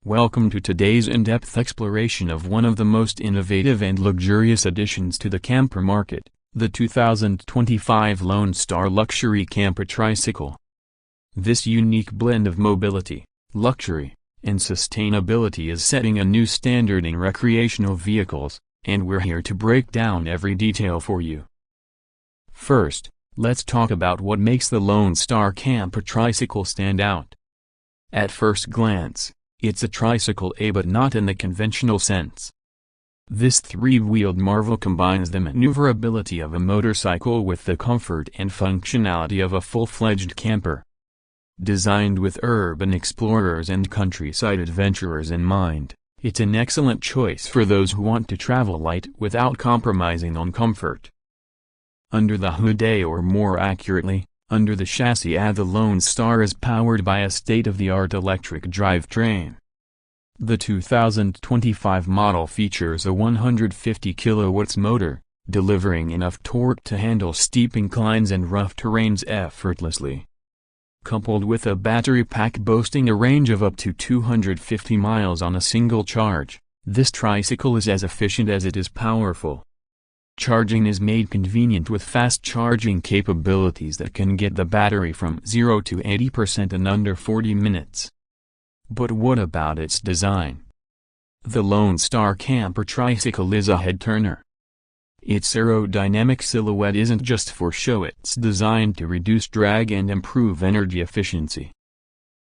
Welcome to today's in-depth exploration of one of the most innovative and luxurious additions to the camper market, the 2025 Lone Star Luxury Camper Tricycle. This unique blend of mobility, luxury, and sustainability is setting a new standard in recreational vehicles, and we're here to break down every detail for you. First, let's talk about what makes the Lone Star Camper Tricycle stand out. At first glance, it's a tricycle, but not in the conventional sense. This three-wheeled marvel combines the maneuverability of a motorcycle with the comfort and functionality of a full-fledged camper. Designed with urban explorers and countryside adventurers in mind, it's an excellent choice for those who want to travel light without compromising on comfort. Under the hood, or more accurately, under the chassis, the Lone Star is powered by a state-of-the-art electric drivetrain. The 2025 model features a 150 kilowatts motor, delivering enough torque to handle steep inclines and rough terrains effortlessly. Coupled with a battery pack boasting a range of up to 250 miles on a single charge, this tricycle is as efficient as it is powerful. Charging is made convenient with fast charging capabilities that can get the battery from 0 to 80% in under 40 minutes. But what about its design? The Lone Star Camper Tricycle is a head-turner. Its aerodynamic silhouette isn't just for show, it's designed to reduce drag and improve energy efficiency.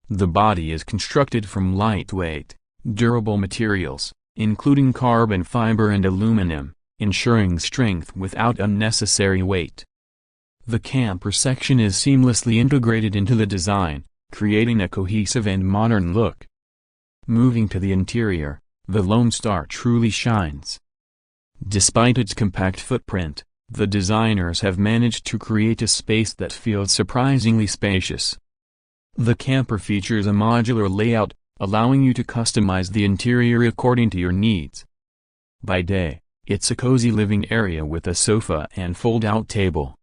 The body is constructed from lightweight, durable materials, including carbon fiber and aluminum, ensuring strength without unnecessary weight. The camper section is seamlessly integrated into the design, creating a cohesive and modern look. Moving to the interior, the Lone Star truly shines. Despite its compact footprint, the designers have managed to create a space that feels surprisingly spacious. The camper features a modular layout, allowing you to customize the interior according to your needs. By day, it's a cozy living area with a sofa and fold-out table.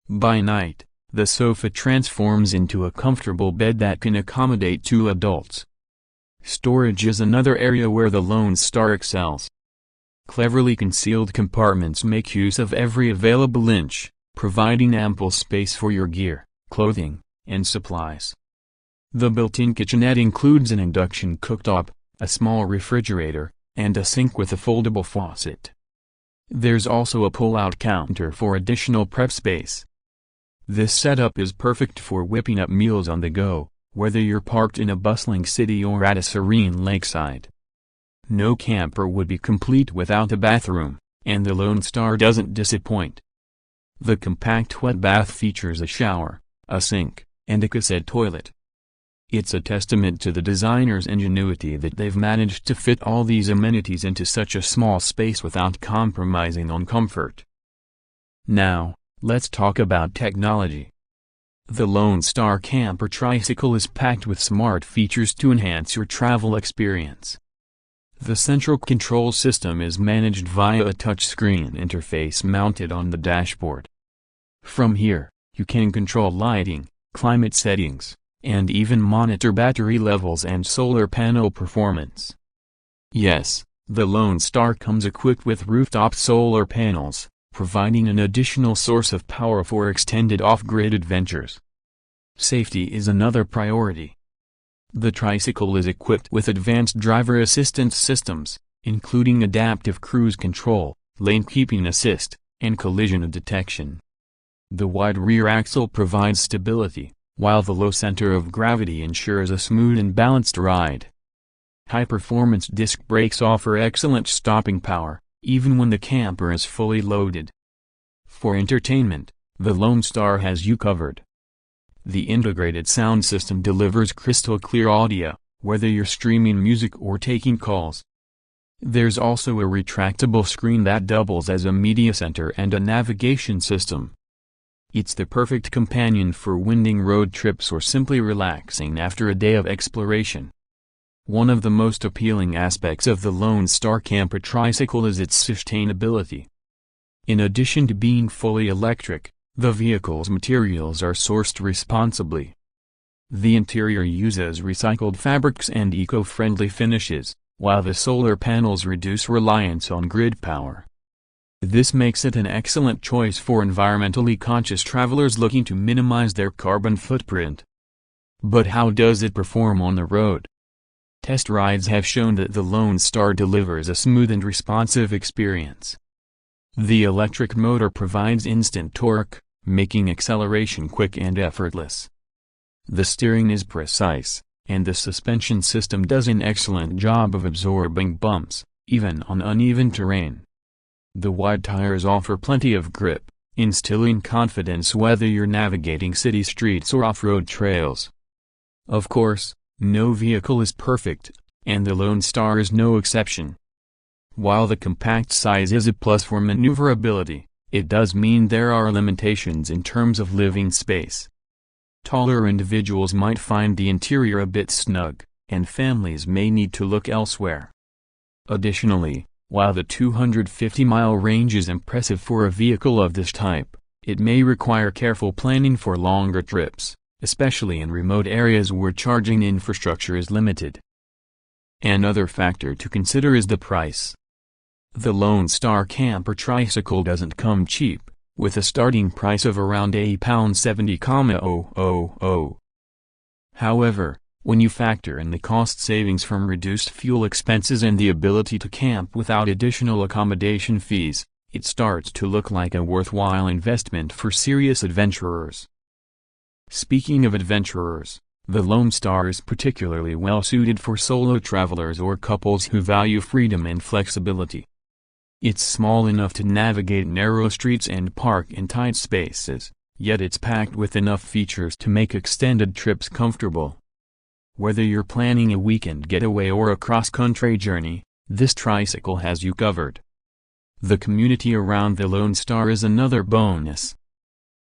By night, the sofa transforms into a comfortable bed that can accommodate 2 adults. Storage is another area where the Lone Star excels. Cleverly concealed compartments make use of every available inch, providing ample space for your gear, clothing, and supplies. The built-in kitchenette includes an induction cooktop, a small refrigerator, and a sink with a foldable faucet. There's also a pull-out counter for additional prep space. This setup is perfect for whipping up meals on the go, whether you're parked in a bustling city or at a serene lakeside. No camper would be complete without a bathroom, and the Lone Star doesn't disappoint. The compact wet bath features a shower, a sink, and a cassette toilet. It's a testament to the designer's ingenuity that they've managed to fit all these amenities into such a small space without compromising on comfort. Now, let's talk about technology. The Lone Star Camper Tricycle is packed with smart features to enhance your travel experience. The central control system is managed via a touchscreen interface mounted on the dashboard. From here, you can control lighting, climate settings, and even monitor battery levels and solar panel performance. Yes, the Lone Star comes equipped with rooftop solar panels, providing an additional source of power for extended off-grid adventures. Safety is another priority. The tricycle is equipped with advanced driver assistance systems, including adaptive cruise control, lane keeping assist, and collision detection. The wide rear axle provides stability, while the low center of gravity ensures a smooth and balanced ride. High-performance disc brakes offer excellent stopping power, even when the camper is fully loaded. For entertainment, the Lone Star has you covered. The integrated sound system delivers crystal-clear audio, whether you're streaming music or taking calls. There's also a retractable screen that doubles as a media center and a navigation system. It's the perfect companion for winding road trips or simply relaxing after a day of exploration. One of the most appealing aspects of the Lone Star Camper Tricycle is its sustainability. In addition to being fully electric, the vehicle's materials are sourced responsibly. The interior uses recycled fabrics and eco-friendly finishes, while the solar panels reduce reliance on grid power. This makes it an excellent choice for environmentally conscious travelers looking to minimize their carbon footprint. But how does it perform on the road? Test rides have shown that the Lone Star delivers a smooth and responsive experience. The electric motor provides instant torque, making acceleration quick and effortless. The steering is precise, and the suspension system does an excellent job of absorbing bumps, even on uneven terrain. The wide tires offer plenty of grip, instilling confidence whether you're navigating city streets or off-road trails. Of course, no vehicle is perfect, and the Lone Star is no exception. While the compact size is a plus for maneuverability, it does mean there are limitations in terms of living space. Taller individuals might find the interior a bit snug, and families may need to look elsewhere. Additionally, while the 250-mile range is impressive for a vehicle of this type, it may require careful planning for longer trips, especially in remote areas where charging infrastructure is limited. Another factor to consider is the price. The Lone Star camper tricycle doesn't come cheap, with a starting price of around £70,000. However, when you factor in the cost savings from reduced fuel expenses and the ability to camp without additional accommodation fees, it starts to look like a worthwhile investment for serious adventurers. Speaking of adventurers, the Lone Star is particularly well suited for solo travelers or couples who value freedom and flexibility. It's small enough to navigate narrow streets and park in tight spaces, yet it's packed with enough features to make extended trips comfortable. Whether you're planning a weekend getaway or a cross-country journey, this tricycle has you covered. The community around the Lone Star is another bonus.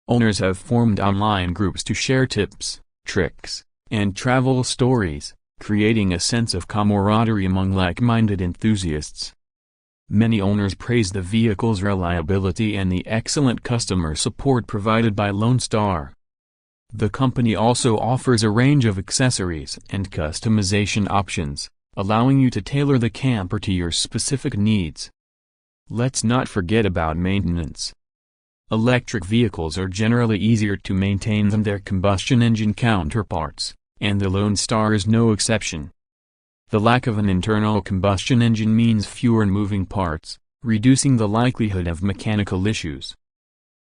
Owners have formed online groups to share tips, tricks, and travel stories, creating a sense of camaraderie among like-minded enthusiasts. Many owners praise the vehicle's reliability and the excellent customer support provided by Lone Star. The company also offers a range of accessories and customization options, allowing you to tailor the camper to your specific needs. Let's not forget about maintenance. Electric vehicles are generally easier to maintain than their combustion engine counterparts, and the Lone Star is no exception. The lack of an internal combustion engine means fewer moving parts, reducing the likelihood of mechanical issues.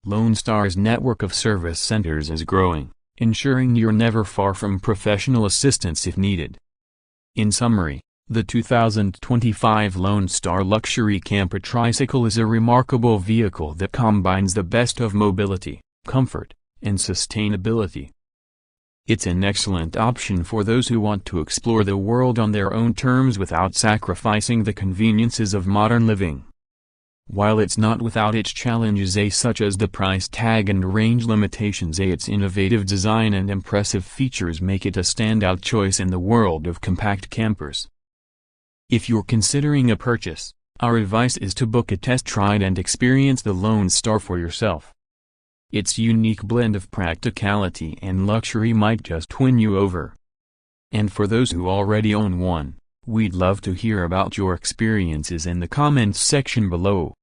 Lone Star's network of service centers is growing, ensuring you're never far from professional assistance if needed. In summary, the 2025 Lone Star Luxury Camper Tricycle is a remarkable vehicle that combines the best of mobility, comfort, and sustainability. It's an excellent option for those who want to explore the world on their own terms without sacrificing the conveniences of modern living. While it's not without its challenges such as the price tag and range limitations, its innovative design and impressive features make it a standout choice in the world of compact campers. If you're considering a purchase, our advice is to book a test ride and experience the Lone Star for yourself. Its unique blend of practicality and luxury might just win you over. And for those who already own one, we'd love to hear about your experiences in the comments section below.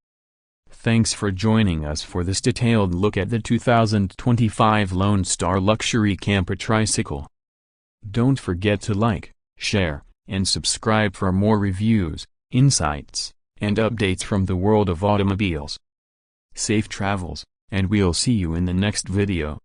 Thanks for joining us for this detailed look at the 2025 Lone Star Luxury Camper Tricycle. Don't forget to like, share, and subscribe for more reviews, insights, and updates from the world of automobiles. Safe travels, and we'll see you in the next video.